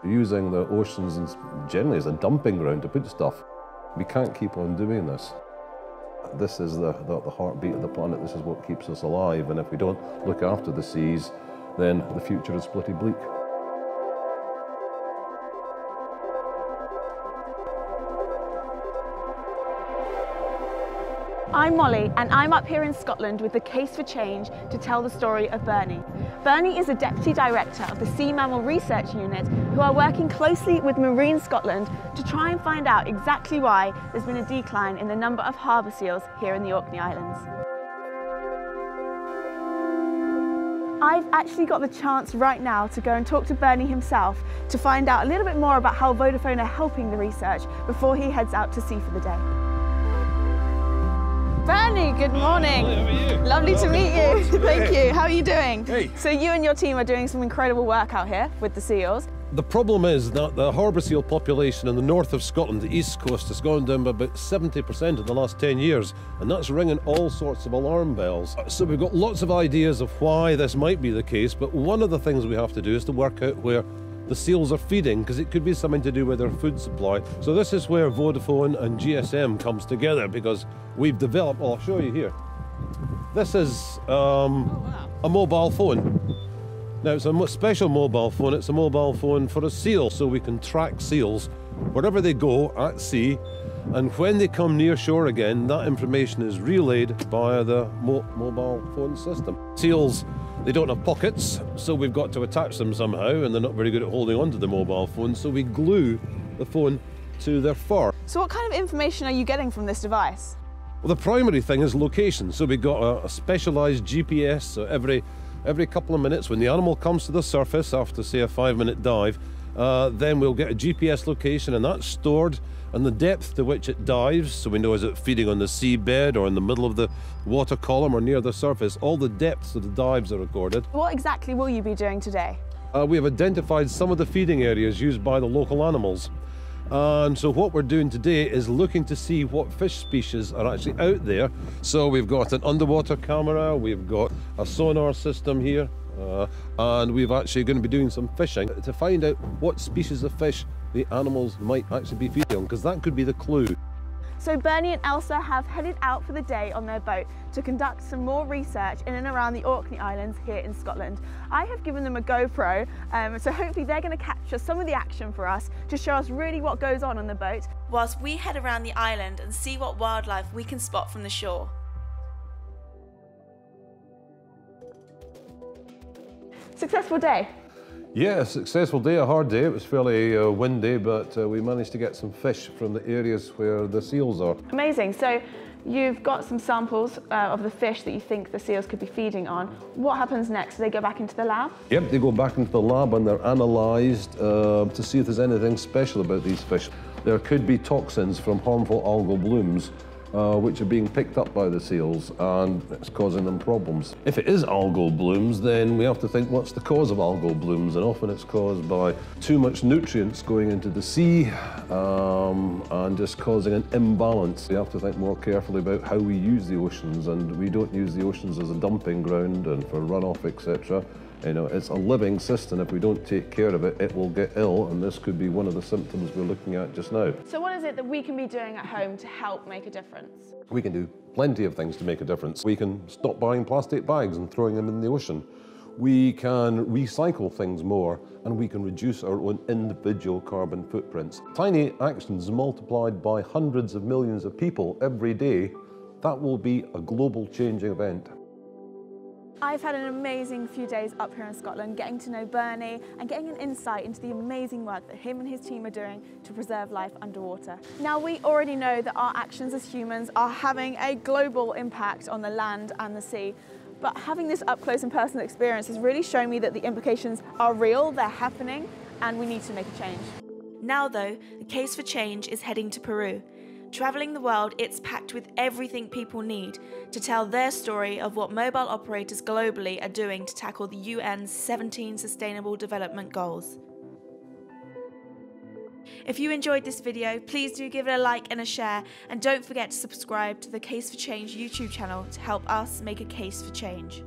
using the oceans generally as a dumping ground to put stuff. We can't keep on doing this. This is the heartbeat of the planet. This is what keeps us alive, and if we don't look after the seas, then the future is pretty bleak. I'm Molly, and I'm up here in Scotland with the Case for Change to tell the story of Bernie. Bernie is a Deputy Director of the Sea Mammal Research Unit who are working closely with Marine Scotland to try and find out exactly why there's been a decline in the number of harbour seals here in the Orkney Islands. I've actually got the chance right now to go and talk to Bernie himself to find out a little bit more about how Vodafone are helping the research before he heads out to sea for the day. Bernie, good morning. Hi, how are you? Lovely to meet you. Thank you. How are you doing? Hey. So you and your team are doing some incredible work out here with the seals. The problem is that the harbour seal population in the north of Scotland, the east coast, has gone down by about 70% in the last 10 years, and that's ringing all sorts of alarm bells. So we've got lots of ideas of why this might be the case, but one of the things we have to do is to work out where the seals are feeding, because it could be something to do with their food supply. So this is where Vodafone and GSM comes together, because we've developed, well, I'll show you here. This is a mobile phone. Now, it's a special mobile phone. It's a mobile phone for a seal, so we can track seals wherever they go at sea, and when they come near shore again, that information is relayed via the mobile phone system. Seals, they don't have pockets, so we've got to attach them somehow, and they're not very good at holding onto the mobile phone, so we glue the phone to their fur. So what kind of information are you getting from this device? Well, the primary thing is location. So we've got a specialised GPS, so every couple of minutes when the animal comes to the surface after, say, a 5-minute dive, then we'll get a GPS location, and that's stored, and the depth to which it dives, so we know is it feeding on the seabed or in the middle of the water column or near the surface. All the depths of the dives are recorded. What exactly will you be doing today? We have identified some of the feeding areas used by the local animals. And so what we're doing today is looking to see what fish species are actually out there. So we've got an underwater camera, we've got a sonar system here, and we've actually going to be doing some fishing to find out what species of fish the animals might actually be feeding on, because that could be the clue. So Bernie and Elsa have headed out for the day on their boat to conduct some more research in and around the Orkney Islands here in Scotland. I have given them a GoPro, so hopefully they're going to capture some of the action for us to show us really what goes on the boat, whilst we head around the island and see what wildlife we can spot from the shore. Successful day. Yeah, a successful day, a hard day. It was fairly windy, but we managed to get some fish from the areas where the seals are. Amazing. So you've got some samples of the fish that you think the seals could be feeding on. What happens next? Do they go back into the lab? Yep, they go back into the lab and they're analysed to see if there's anything special about these fish. There could be toxins from harmful algal blooms which are being picked up by the seals, and it's causing them problems. If it is algal blooms, then we have to think, what's the cause of algal blooms? And often it's caused by too much nutrients going into the sea and just causing an imbalance. We have to think more carefully about how we use the oceans, and we don't use the oceans as a dumping ground and for runoff, etc. You know, it's a living system. If we don't take care of it, it will get ill, and this could be one of the symptoms we're looking at just now. So what is it that we can be doing at home to help make a difference? We can do plenty of things to make a difference. We can stop buying plastic bags and throwing them in the ocean. We can recycle things more, and we can reduce our own individual carbon footprints. Tiny actions multiplied by hundreds of millions of people every day, that will be a global changing event. I've had an amazing few days up here in Scotland, getting to know Bernie and getting an insight into the amazing work that him and his team are doing to preserve life underwater. Now, we already know that our actions as humans are having a global impact on the land and the sea, but having this up close and personal experience has really shown me that the implications are real, they're happening, and we need to make a change. Now though, the Case for Change is heading to Peru. Travelling the world, it's packed with everything people need to tell their story of what mobile operators globally are doing to tackle the UN's 17 Sustainable Development Goals. If you enjoyed this video, please do give it a like and a share, and don't forget to subscribe to the Case for Change YouTube channel to help us make a case for change.